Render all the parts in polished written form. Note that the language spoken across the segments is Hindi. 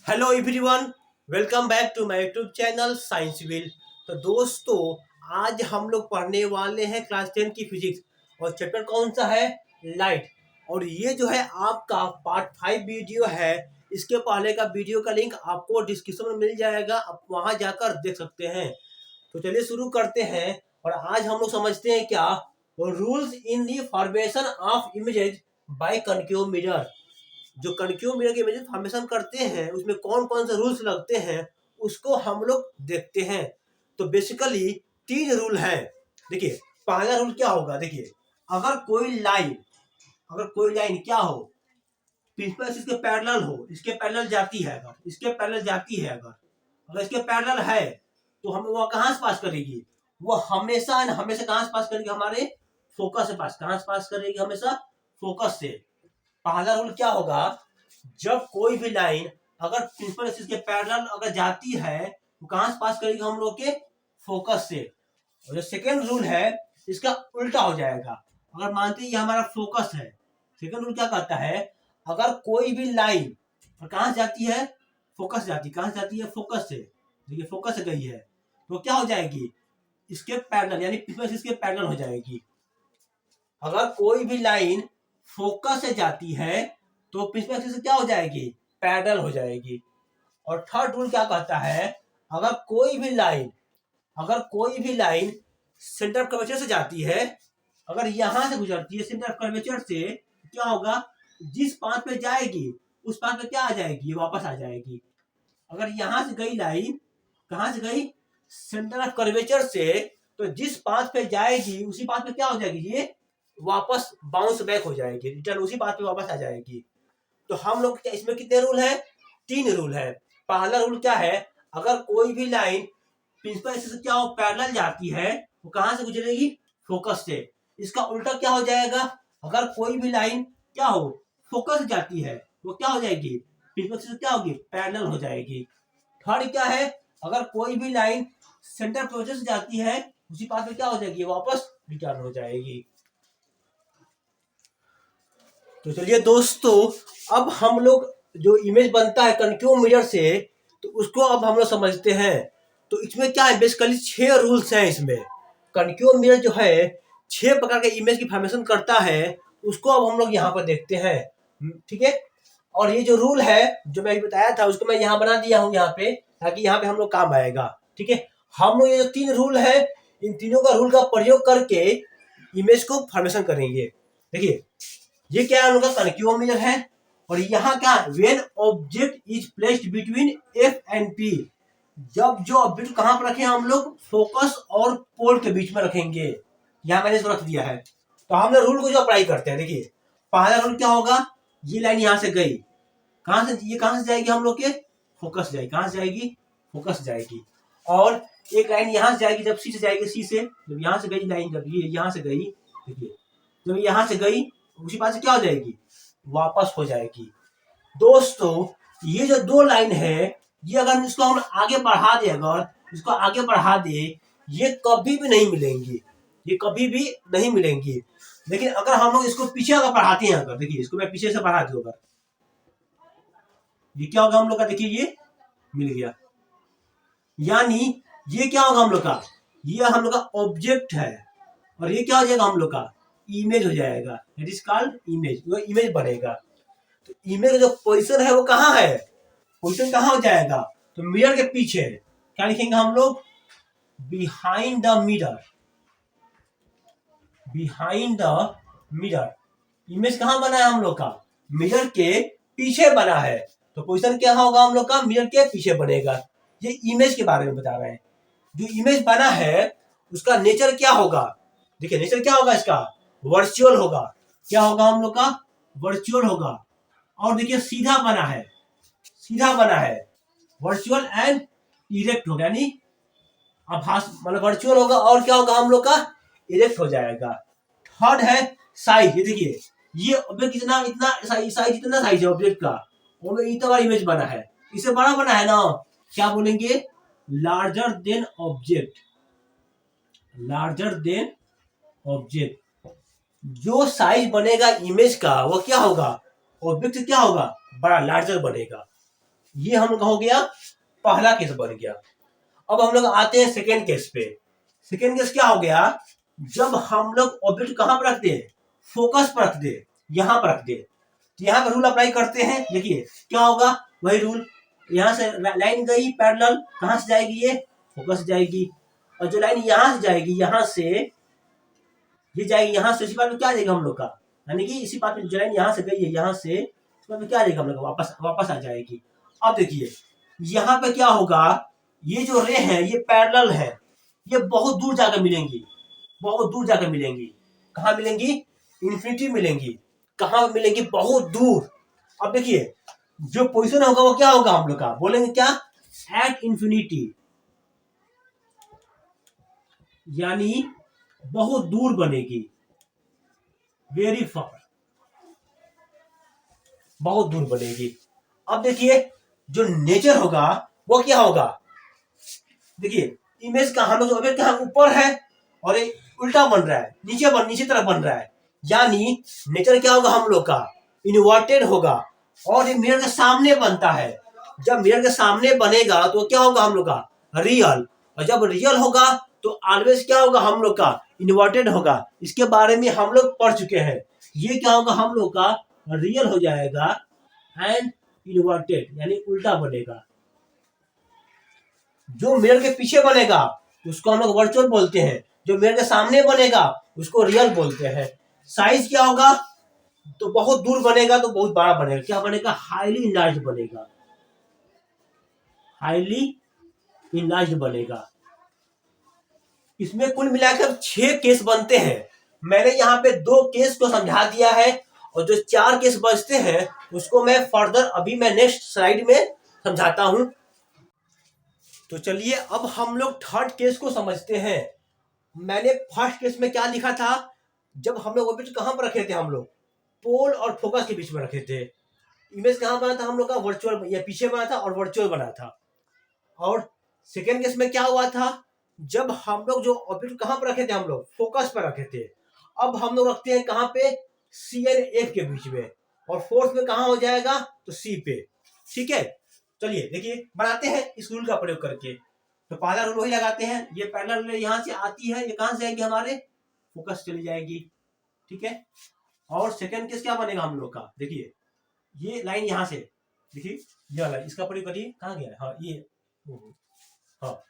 Hello everyone, welcome back to my YouTube channel science will. तो दोस्तों, आज हम लोग पढ़ने वाले हैं क्लास 10 की फिजिक्स और चैप्टर कौन सा है? लाइट। और ये जो है आपका पार्ट 5 वीडियो है। इसके पहले का वीडियो का लिंक आपको डिस्क्रिप्शन में मिल जाएगा, आप वहां जाकर देख सकते हैं। तो चलिए शुरू करते हैं। और आज हम लोग समझते हैं क्या rules in the formation of images bye concave mirror. जो कनक्यू मिरर के इमेजेस फॉर्मेशन करते हैं उसमें कौन कौन से रूल्स लगते हैं उसको हम लोग देखते हैं। तो बेसिकली 3 रूल है। देखिए, पहला रूल क्या होगा? देखिए, अगर कोई लाइन क्या हो, प्रिंसिपल एक्सिस के पैरेलल हो, इसके पैरेलल जाती है, अगर इसके पैरेलल जाती है, अगर इसके पैरेलल है तो हमें वो कहाँ से पास करेगी? वो हमेशा हमेशा कहाँ से पास करेगी? हमारे फोकस से पास। कहाँ से पास करेगी? हमेशा फोकस से। पहला रूल क्या होगा? जब कोई भी लाइन अगर प्रिंसिपल एक्सिस के पैरेलल अगर जाती है तो कहां से पास करेगी? हम लोग के फोकस से। और जो सेकेंड रूल है इसका उल्टा हो जाएगा। अगर मानते हैं ये हमारा फोकस है, सेकेंड रूल क्या कहता है? अगर कोई भी लाइन कहां से जाती है? फोकस जाती। कहां से जाती है? फोकस से। देखिए, फोकस से गई है तो क्या हो जाएगी? इसके पैरेलल, यानी प्रिंसिपल एक्सिस के पैरेलल हो जाएगी। अगर कोई भी लाइन फोकस से जाती है तो प्रिंसिपल एक्सिस से क्या हो जाएगी? पैरेलल हो जाएगी। और थर्ड रूल क्या कहता है? अगर कोई भी लाइन सेंटर ऑफ कर्वेचर से जाती है, अगर यहां से गुजरती है सेंटर ऑफ कर्वेचर से, क्या होगा? जिस पाथ पे जाएगी उस पाथ पे क्या आ जाएगी? वापस आ जाएगी। अगर यहां से गई लाइन, कहां से गई? सेंटर ऑफ कर्वेचर से, तो जिस पाथ पे जाएगी उसी पाथ पे क्या हो जाएगी? ये वापस बाउंस बैक हो जाएगी, रिटर्न उसी पाथ पे वापस आ जाएगी। तो हम लोग इसमें कितने रूल है? 3 रूल है। पहला रूल क्या है? अगर कोई भी लाइन प्रिंसिपल एक्सिस से क्या हो, पैरेलल जाती है, वो कहां से गुजरेगी? फोकस से। इसका उल्टा क्या हो जाएगा? अगर कोई भी लाइन क्या हो, फोकस जाती है, वो क्या हो जाएगी? प्रिंसिपल एक्सिस से क्या होगी? पैरेलल हो जाएगी। थर्ड क्या है? अगर कोई भी लाइन सेंटर कर्वेचर से जाती है उसी पाथ पे क्या हो जाएगी? वापस रिटर्न हो जाएगी। तो चलिए दोस्तों, अब हम लोग जो इमेज बनता है कनकेव मिरर से, तो उसको अब हम लोग समझते हैं। तो इसमें क्या है? बेसिकली 6 रूल्स हैं इसमें। कनकेव मिरर जो है 6 प्रकार के इमेज की फॉर्मेशन करता है, उसको अब हम लोग यहाँ पर देखते हैं। ठीक है। और ये जो रूल है जो मैं बताया था उसको मैं यहाँ बना दिया हूँ यहाँ पे, ताकि यहाँ पे हम लोग काम आएगा। ठीक है। हम लोग ये जो 3 रूल है, इन तीनों का रूल का प्रयोग करके इमेज को फॉर्मेशन करेंगे। देखिए, ये क्या है? उनका कनकेव मिरर है। और यहाँ क्या? When object is placed between F and P. जब जो ऑब्जेक्ट कहां पर रखे हम लोग? फोकस और पोल के बीच में रखेंगे। यहाँ मैंने इसको रख दिया है। तो हम लोग रूल को जो अप्लाई करते हैं, देखिए, पहला रूल क्या होगा? ये लाइन यहां से गई, कहां से? ये कहां से जाएगी? हम लोग के फोकस जाएगी। कहां से जाएगी? फोकस जाएगी। और एक लाइन यहां से जाएगी, जब सी से जाएगी, सी से जब यहां से गई लाइन, जब ये यहां से गई, देखिए, जब यहां से गई उसी पास से क्या हो जाएगी? वापस हो जाएगी। दोस्तों, ये जो 2 लाइन है, ये अगर इसको हम आगे बढ़ा दे, अगर इसको आगे बढ़ा दे, ये कभी भी नहीं मिलेंगी। ये कभी भी नहीं मिलेंगी। लेकिन अगर हम लोग इसको पीछे अगर बढ़ाते हैं, अगर देखिए इसको मैं पीछे से बढ़ा दूं, अगर ये क्या होगा हम लोग का? देखिए, ये मिल गया। यानी ये क्या होगा हम लोग का? ये हम लोग का ऑब्जेक्ट है और ये क्या हो जाएगा? हम लोग का इमेज हो जाएगा। It is called image. वो इमेज बनेगा। तो इमेज का जो पोजीशन है वो कहाँ है? पोजीशन कहाँ हो जाएगा? तो मिरर के पीछे। क्या लिखेंगे हम लोग? Behind the mirror. Behind the mirror. Image कहाँ बना है हम लोग का? मिरर के पीछे बना है। तो पोजीशन क्या होगा हम लोग का? मिरर के पीछे बनेगा। ये इमेज के बारे में बता रहे हैं। जो इमेज बना है उसका नेचर क्या होगा? देखिए, नेचर क्या होगा इसका? वर्चुअल होगा। क्या होगा हम लोग का? वर्चुअल होगा। और देखिए, सीधा बना है, सीधा बना है। वर्चुअल एंड इरेक्ट होगा, यानी आभास, मतलब वर्चुअल होगा और क्या होगा हम लोग का? इरेक्ट हो जाएगा। थर्ड है साइज। ये देखिए, ये ऑब्जेक्ट कितना, इतना साइज, इतना साइज है ऑब्जेक्ट का, वो इतना बड़ा इमेज बना है। इससे बड़ा बना है ना, क्या बोलेंगे? Larger than object. Larger than object. जो साइज बनेगा इमेज का वो क्या होगा? ऑब्जेक्ट क्या होगा? बड़ा, लार्जर बनेगा। ये हम लोग का हो गया पहला केस बन गया। अब हम लोग आते हैं सेकेंड केस पे। सेकेंड केस क्या हो गया, जब हम लोग ऑब्जेक्ट कहां पर रख दे, फोकस पर रख दे, यहां पर रख दे, तो यहाँ पर रूल अप्लाई करते हैं। देखिए क्या होगा, वही रूल, यहाँ से लाइन गई पैरेलल, कहां से जाएगी, ये फोकस जाएगी, और जो लाइन यहां से जाएगी, यहां से ये जाएगी, यहां से इसी बात में क्या आ जाएगा हम लोग का, यानी कि इसी बात में जो लाइन यहाँ से गई है, यहाँ से इस बात में क्या आ जाएगा हम लोग का, वापस वापस आ जाएगी। अब देखिए यहाँ पे क्या होगा, ये जो रे है ये पैरेलल है, ये बहुत दूर जाकर मिलेंगी, बहुत दूर जाकर मिलेंगी। कहाँ मिलेंगी, इन्फिनिटी मिलेंगी। कहाँ मिलेंगी, बहुत दूर। अब देखिए जो पोजीशन होगा वो क्या होगा हम लोग का, बोलेंगे क्या, एट इन्फिनिटी, यानी बहुत दूर बनेगी, वेरी फार, बहुत दूर बनेगी। अब देखिए जो नेचर होगा वो क्या होगा, देखिए इमेज का हम लोग ऑब्जेक्ट कहाँ ऊपर है और ये उल्टा बन रहा है, नीचे तरफ बन रहा है, यानी नेचर क्या होगा हम लोग का, इन्वर्टेड होगा, और ये मिरर के सामने बनता है। जब मिरर के सामने बनेगा तो क्या होगा हम लोग का, रियल, और जब रियल होगा तो ऑलवेज क्या होगा हम लोग का, इन्वर्टेड होगा। इसके बारे में हम लोग पढ़ चुके हैं। ये क्या होगा हम लोग का, रियल हो जाएगा एंड इन्वर्टेड, यानी उल्टा बनेगा। जो मिरर के पीछे बनेगा उसको हम लोग वर्चुअल बोलते हैं, जो मिरर के सामने बनेगा उसको रियल बोलते हैं। साइज क्या होगा, तो बहुत दूर बनेगा तो बहुत बड़ा बनेगा, क्या बनेगा, हाईली इनलार्ज बनेगा, हाईली इनलार्ज बनेगा। इसमें कुल मिलाकर 6 केस बनते हैं। मैंने यहाँ पे 2 केस को समझा दिया है, और जो 4 केस बचते हैं उसको मैं फर्दर अभी मैं नेक्स्ट स्लाइड में समझाता हूं। तो चलिए अब हम लोग थर्ड केस को समझते हैं। मैंने फर्स्ट केस में क्या लिखा था, जब हम लोग ऑब्जेक्ट कहां पर रखे थे, हम लोग पोल और फोकस के बीच में रखे थे। इमेज कहां बना था हम लोग का, वर्चुअल या पीछे बना था और वर्चुअल बना था। और सेकेंड केस में क्या हुआ था, जब हम लोग जो ऑब्जेक्ट कहां पर रखे थे, हम लोग फोकस पर रखे थे। अब हम लोग रखते हैं कहां पे, सी एंड एफ के बीच में, और फोर्थ में कहां हो जाएगा, तो सी पे। ठीक है, चलिए देखिए बनाते हैं इस रूल का प्रयोग करके। तो पहला रूल वही लगाते हैं, ये पैरेलल यहाँ से आती है, ये कहां से आएगी, हमारे फोकस चली जाएगी। ठीक है, और सेकंड केस क्या बनेगा हम लोग का, देखिए ये लाइन यहाँ से, देखिए ये वाला, इसका प्रयोग करिए, कहाँ गया, हाँ ये, हाँ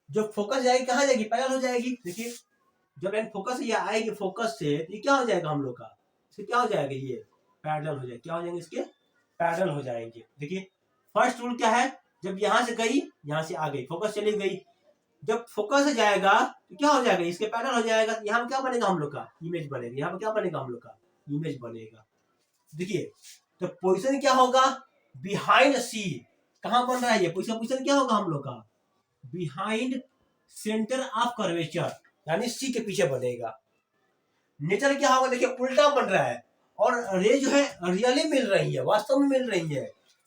जो फोकस जाएगी कहाँ जाएगी, पैरेलल हो जाएगी। देखिए जब लाइन फोकस ये आएगी, फोकस से ये क्या हो जाएगा हम लोग का, इससे क्या हो जाएगा, ये पैरेलल हो जाएगा, क्या हो जाएंगे इसके, पैरेलल हो जाएंगे। देखिए फर्स्ट रूल क्या है, जब यहां से गई, यहां से आ गई, फोकस चली गई, जब फोकस से जाएगा तो क्या हो जाएगा, इसके पैरेलल हो जाएगा। यहाँ पे क्या बनेगा हम लोग का, इमेज बनेगा। यहाँ पे क्या बनेगा हम लोग का, इमेज बनेगा। देखिए तो पोजीशन क्या होगा, बिहाइंड सी, कहां बन रहा है ये पोजीशन, पोजीशन क्या होगा हम लोग का, बिहाइंड सेंटर ऑफ कर्वेचर, यानी सी के पीछे बनेगा। नेचर क्या होगा, देखिए उल्टा बन रहा है, और रे जो है रियली मिल रही है, वास्तव में मिल रही है।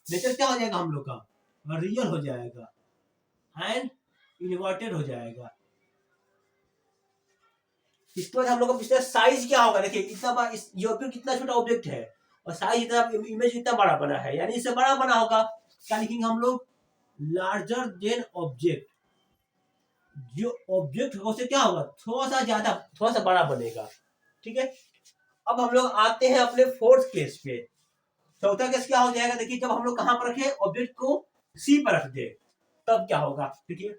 नेचर क्या हो जाएगा हम लोग का, रियल हो जाएगा एंड इन्वर्टेड हो जाएगा। इसके बाद हम लोग का पूछते हैं साइज क्या होगा। देखिए इतना बड़ा, ये ऑब्जेक्ट कितना छोटा ऑब्जेक्ट है, और साइज इतना, इमेज इतना बड़ा बना है, यानी इससे बड़ा बना होगा। क्या लिखेंगे हम लोग, लार्जर देन ऑब्जेक्ट। जो ऑब्जेक्ट होगा उससे क्या होगा, थोड़ा सा ज्यादा, थोड़ा सा बड़ा बनेगा। ठीक है, अब हम लोग आते हैं अपने फोर्थ केस पे। चौथा केस क्या हो जाएगा, देखिए जब हम लोग कहां पर रखे, ऑब्जेक्ट को सी पर रख दे, तब क्या होगा। देखिए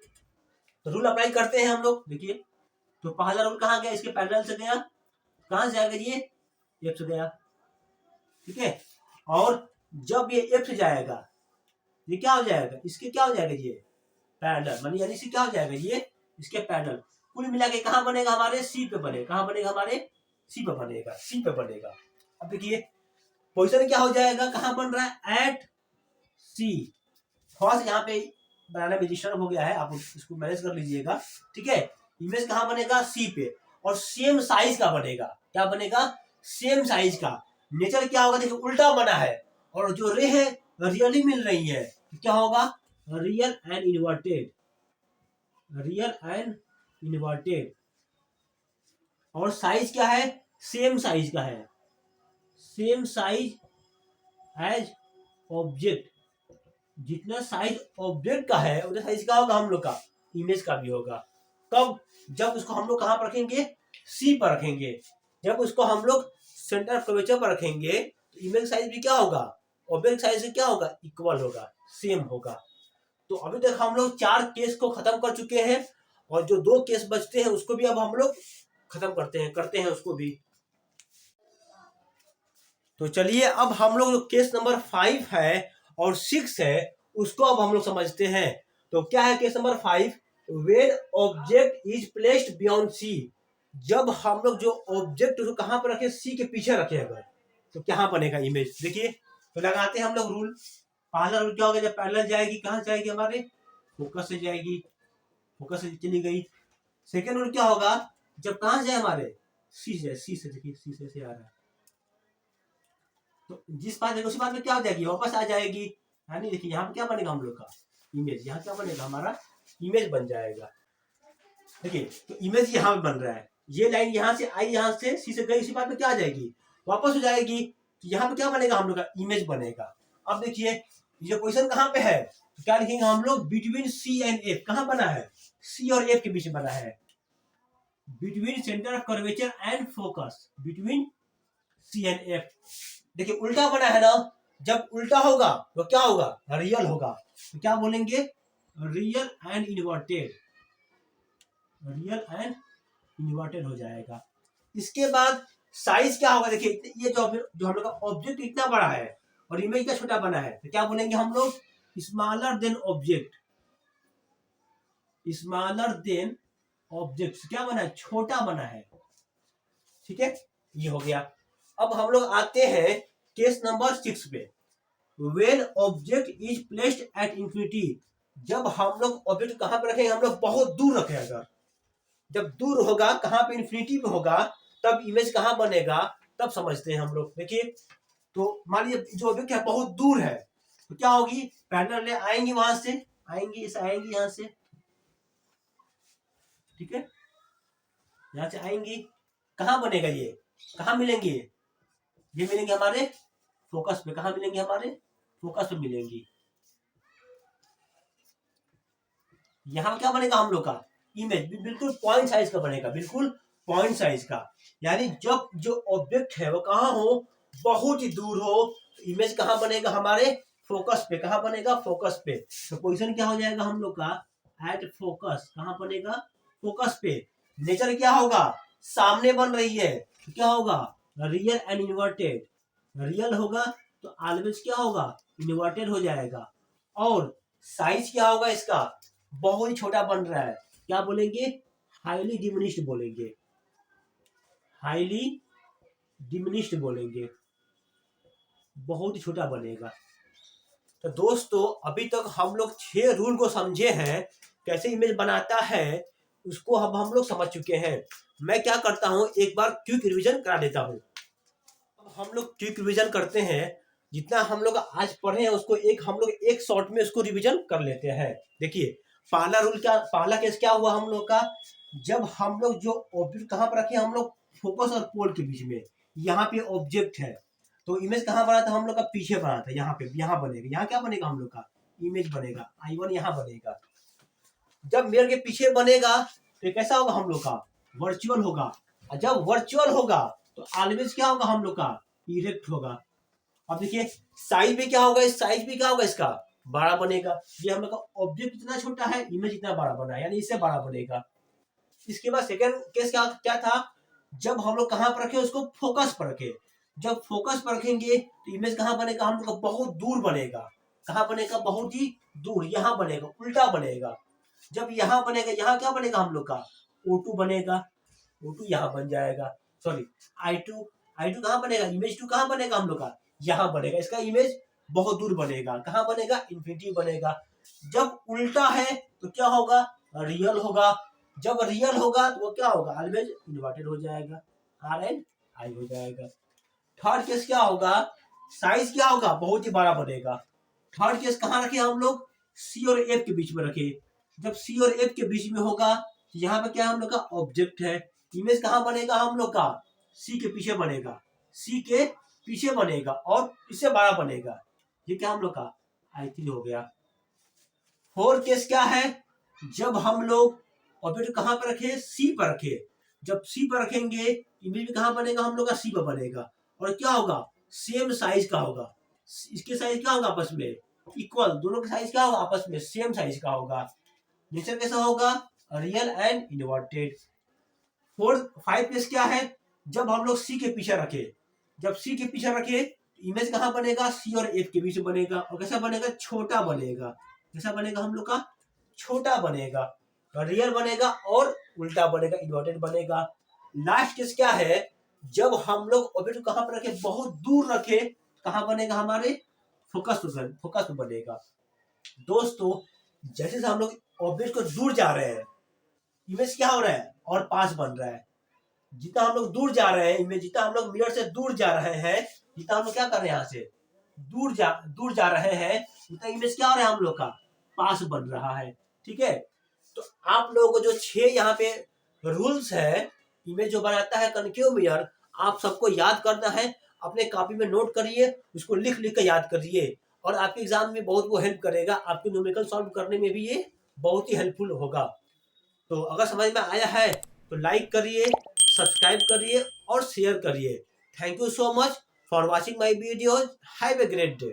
तो रूल अप्लाई करते हैं हम लोग। देखिए तो पहला रूल कहाँ गया, इसके पैरेलल से गया, कहां से जाएगा, ये एफ से गया। ठीक है, और जब ये एफ से जाएगा, ये क्या हो जाएगा, इसके क्या हो जाएगा, ये पैरेलल, मानी यानी इसके क्या हो जाएगा, ये इसके पैरेलल। कुल मिला के कहां बनेगा, हमारे सी पे बनेगा, कहां बनेगा, हमारे सी पे बनेगा, सी पे बनेगा। अब देखिए पोजीशन क्या हो जाएगा, कहां बन रहा है, एट सी। थोड़ा सा यहाँ पे बनाने में डिस्टर्ब हो गया है, आप इसको मैनेज कर लीजिएगा। ठीक है, इमेज कहां बनेगा, सी पे, और सेम साइज का बनेगा। क्या बनेगा, सेम साइज का। नेचर क्या होगा, देखिए उल्टा बना है, और जो रे है रियली मिल रही है, क्या होगा, real and inverted, real and inverted. और साइज क्या है, सेम साइज का है, सेम साइज एज ऑब्जेक्ट, जितना साइज ऑब्जेक्ट का है उतना साइज का होगा हम लोग का इमेज का भी होगा। कब? जब उसको हम लोग कहाँ पर रखेंगे? सी पर रखेंगे। जब उसको हम लोग सेंटर ऑफ कर्वेचर पर रखेंगे तो इमेज साइज भी क्या होगा? ऑब्जेक्ट साइज से क्या होगा? इक्वल होगा, सेम होगा। तो अभी तक हम लोग 4 केस को खत्म कर चुके हैं और जो 2 केस बचते हैं उसको भी अब हम लोग खत्म करते हैं उसको भी। तो चलिए अब हम लोग जो केस नंबर 5 है और 6 है उसको अब हम लोग समझते हैं। तो क्या है case number 5? When object is placed beyond C. जब हम लोग जो ऑब्जेक्ट उसको कहां पर रखे? सी के पीछे रखे अगर, तो क्या बनेगा इमेज? देखिए तो लगाते हैं हम लोग रूल। पहला रूल क्या होगा? जब पैरेलल जाएगी कहां जाएगी? हमारे फोकस से जाएगी, फोकस से चली गई। सेकेंड रूल क्या होगा? जब कहां जाए? हमारे सी से। सी से देखिए, सी से आ रहा है तो जिस बात है उसी बात में क्या हो जाएगी? वापस आ जाएगी। यानी देखिए यहाँ पे क्या बनेगा हम लोग का इमेज? यहाँ क्या बनेगा? हमारा इमेज बन जाएगा। देखिए तो इमेज यहाँ पे बन रहा है। ये लाइन यहाँ से आई, यहाँ से सी से गई, इसी बात में क्या आ जाएगी? वापस हो जाएगी। तो यहाँ पे क्या बनेगा हम लोग का? इमेज बनेगा। अब देखिए ये क्वेश्चन कहाँ पे है? तो क्या लिखेंगे हम लोग? Between C and F. कहाँ बना है? सी और एफ के बीच में बना है। Between centre of curvature and focus, between C and F. देखिए उल्टा बना है ना। जब उल्टा होगा तो क्या होगा? रियल होगा। तो क्या बोलेंगे? Real and inverted. Real and inverted हो जाएगा। इसके बाद साइज क्या होगा? देखिए ये जो हम लोग का ऑब्जेक्ट इतना बड़ा है और इमेज इतना छोटा बना है तो क्या बोलेंगे हम लोग? Smaller than object. Smaller than object क्या बना है? छोटा बना है। ठीक है, ये हो गया। अब हम लोग आते हैं केस नंबर 6 पे। When object is placed at infinity. जब हम लोग ऑब्जेक्ट कहां पर रखेंगे? हम लोग बहुत दूर रखें अगर। जब दूर होगा कहां पे? इंफिनिटी में होगा, तब इमेज कहां बनेगा? तब समझते हैं हम लोग। देखिए तो मान लीजिए जो ऑब्जेक्ट है बहुत दूर है तो क्या होगी? पैरेलल ले आएंगी, वहां से आएंगी, इस आएंगी यहां से। ठीक है, यहां से आएंगी। कहां बनेगा ये? कहां मिलेंगे? ये मिलेंगे हमारे फोकस पे। कहां मिलेंगे? हमारे फोकस पे मिलेंगी। यहाँ क्या बनेगा हम लोग का? इमेज बिल्कुल पॉइंट साइज का बनेगा, बिल्कुल पॉइंट साइज का। यानी जब जो ऑब्जेक्ट है वो कहाँ हो? बहुत ही दूर हो। तो इमेज कहाँ बनेगा? हमारे फोकस पे। कहाँ बनेगा? फोकस पे। तो पोजीशन क्या हो जाएगा हम लोग का? At focus. कहाँ बनेगा? फोकस पे। नेचर क्या होगा? सामने बन रही है तो क्या होगा? Real and inverted. रियल होगा तो ऑलवेज क्या होगा? इन्वर्टेड हो जाएगा। और साइज क्या होगा इसका? बहुत ही छोटा बन रहा है। क्या बोलेंगे? हाईली डिमिनिश्ड बोलेंगे। हाईली डिमिनिश्ड बोलेंगे। बहुत ही छोटा बनेगा। तो दोस्तों अभी तक हम लोग 6 रूल को समझे हैं, कैसे इमेज बनाता है उसको अब हम लोग समझ चुके हैं। मैं क्या करता हूं, एक बार क्विक रिवीजन करा देता हूं। अब हम लोग क्विक रिवीजन करते हैं। जितना हम लोग आज पढ़े हैं उसको हम लोग एक शॉर्ट में उसको रिवीजन कर लेते हैं। देखिए पहला रूल क्या, पहला केस क्या हुआ हम लोग का? जब हम लोग जो ऑब्जेक्ट कहाँ पर रखे? हम लोग फोकस और पोल के बीच में। यहाँ पे ऑब्जेक्ट है तो इमेज कहाँ बना था? हम लोग का पीछे बना था। यहाँ पे, यहाँ बनेगा। यहाँ क्या बनेगा हम लोग का? इमेज बनेगा। I1 यहाँ बनेगा। जब मिरर के पीछे बनेगा तो ये कैसा होगा हम लोग का? वर्चुअल होगा। और जब वर्चुअल होगा तो ऑलवेज क्या होगा हम लोग का? इरेक्ट होगा। अब देखिए साइज भी क्या होगा? इस साइज भी क्या होगा इसका? बड़ा बनेगा। ये हम लोग का ऑब्जेक्ट इतना छोटा है, इमेज इतना बड़ा बना है, यानी इससे बड़ा बनेगा। इसके बाद सेकंड केस क्या क्या था? जब हम लोग कहां पर रखे? उसको फोकस पर रखे। जब फोकस पर रखेंगे तो इमेज कहां बनेगा? हम लोग का बहुत दूर बनेगा। कहां बनेगा? बहुत ही दूर। यहां बनेगा, उल्टा बनेगा। जब यहां बनेगा, यहां क्या बनेगा हम लोग का? O2 बनेगा। O2 यहाँ बन जाएगा। Sorry, I2। I2 कहाँ बनेगा? इमेज 2 कहाँ बनेगा हम लोग का? यहाँ बनेगा। इसका इमेज बहुत दूर बनेगा। कहाँ बनेगा? इन्फिनिटी बनेगा। जब उल्टा है तो क्या होगा? रियल होगा। जब रियल होगा तो वो क्या होगा? ऑलवेज इन्वर्टेड हो जाएगा। आर एन आई हो जाएगा। थर्ड केस क्या होगा? साइज क्या होगा? बहुत ही बड़ा बनेगा। थर्ड केस कहाँ रखे हम लोग? सी और एफ के बीच में रखे। जब सी और एफ के बीच में होगा तो यहाँ पे क्या हम लोग का? ऑब्जेक्ट है। इमेज कहाँ बनेगा हम लोग का? सी के पीछे बनेगा। सी के पीछे बनेगा और इससे बड़ा बनेगा। ये क्या हम लोग का? I3 हो गया। 4 केस क्या है, जब हम लोग ऑब्जेक्ट कहाँ पर रखे, सी पर रखे। जब सी पर रखेंगे इमेज भी कहाँ बनेगा, हम लोग का सी पर बनेगा, और क्या होगा, सेम साइज का होगा। इसके साइज क्या होगा आपस में इक्वल, दोनों का साइज क्या होगा आपस में सेम साइज का होगा। नेचर कैसा होगा, रियल एंड इन्वर्टेड। 5 केस क्या है, जब हम लोग सी के पीछे रखे, जब सी के पीछे रखे इमेज कहाँ बनेगा, सी और एफ के बीच में बनेगा, और कैसा बनेगा, छोटा बनेगा। कैसा बनेगा हम लोग का, छोटा बनेगा, रियल बनेगा और उल्टा बनेगा, इन्वर्टेड बनेगा। लास्ट केस क्या है, जब हम लोग ऑब्जेक्ट कहाँ पर रखे, बहुत दूर रखे, कहाँ बनेगा हमारे, फोकस बनेगा। दोस्तों जैसे हम लोग ऑब्जेक्ट को दूर जा रहे हैं, इमेज क्या हो रहा है और पास बन रहा है। जितना हम लोग दूर जा रहे हैं इमेज, जितना हम लोग मिरर से दूर जा रहे हैं, जितना हम लोग क्या कर रहे हैं यहाँ से दूर जा रहे हैं, उतना इमेज क्या हो रहा है हम लोग का, पास बन रहा है। ठीक है, तो आप लोगों को जो 6 यहाँ पे रूल्स है इमेज जो बनाता है कनकेव मिरर, आप सबको याद करना है। अपने कॉपी में नोट करिए, उसको लिख लिख कर याद करिए, और आपके एग्जाम में बहुत वो हेल्प करेगा, आपके न्यूमेरिकल सॉल्व करने में भी ये बहुत ही हेल्पफुल होगा। तो अगर समझ में आया है तो लाइक करिए, सब्सक्राइब करिए और शेयर करिए। Thank you so much for watching my videos. Have a great day.